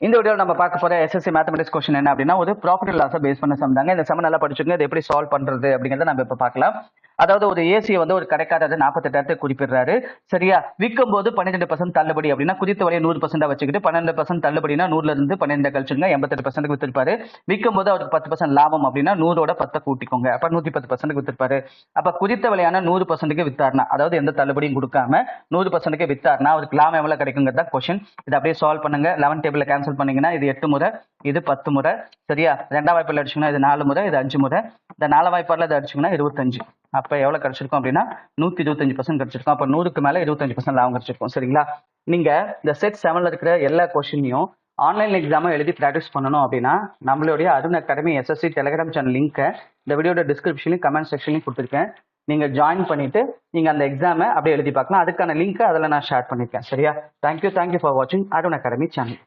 இந்த வீடியோவில் நம்ம பார்க்க போற எஸ்எஸ்சி மேத்தமெட்டிக்ஸ் கொஸ்டின் என்ன அப்படின்னா ஒரு ப்ராஃபிட் அண்ட் லாஸை பேஸ் பண்ண சம் தாங்க. இந்த சம் நல்லா படிச்சுங்க, இதை எப்படி சால்வ் பண்றது அப்படிங்கறத நம்ம இப்ப பார்க்கலாம். அதாவது ஒரு ஏசியை வந்து ஒரு கடைக்காரர் 48,000 குறிப்பிடுறாரு. சரியா? விற்கும் போது 12% தள்ளுபடி அப்படின்னா குதித்த விலையை 100% வச்சுக்கிட்டு 12% தள்ளுபடினா 100ல இருந்து 12 கழிச்சுங்க 88% வித்திருப்பாரு. விற்கும் போது அவருக்கு 10% லாபம் அப்படின்னா 100ஓட 10 கூட்டிக்கோங்க, அப்ப 110% வித்திருப்பாரு. அப்ப குதித்த விலையான 100% வித்தாருனா, அதாவது எந்த தள்ளுபடியும் கொடுக்காம 100% வித்தாருனா அவருக்கு லாபம் எவ்வளவு கிடைக்குங்கிறத கொஸ்டின். இதை அப்படியே சால்வ் பண்ணுங்க. 11 டேபிள் கேன்சல் பண்ணீங்கன்னா இது 8 முறை, இது 10 முறை. சரியா? ரெண்டாம் வாய்ப்பால் அடிச்சுங்கன்னா இது 4 முறை, இது 5 முறை. இந்த 4 வாய்ப்பால இதை அடிச்சுங்கன்னா 25. அப்ப எவ்வளவு கிடைச்சிருக்கும் அப்படின்னா 125% கிடைச்சிருக்கும். அப்ப 100க்கு மேல 25% லாபம் கிடைச்சிருக்கும். சரிங்களா? நீங்க இந்த செட் 7ல இருக்கிற எல்லா கொஸ்டினையும் ஆன்லைன் எக்ஸாமும் எழுதி பிராக்டிஸ் பண்ணணும் அப்படின்னா நம்மளுடைய Arun academy SSC Telegram channel லிங்கை இந்த வீடியோட டிஸ்கிரிப்ஷன்லையும் கமெண்ட் செக்ஷன்லையும் கொடுத்துருக்கேன். நீங்க ஜாயின் பண்ணிட்டு நீங்க அந்த எக்ஸாமை அப்படியே எழுதி பார்க்கலாம். அதுக்கான லிங்க் அதில் நான் ஷேர் பண்ணிருக்கேன். சரியா? தேங்க்யூ ஃபார் வாட்சிங் அருண் அகாடமி சேனல்.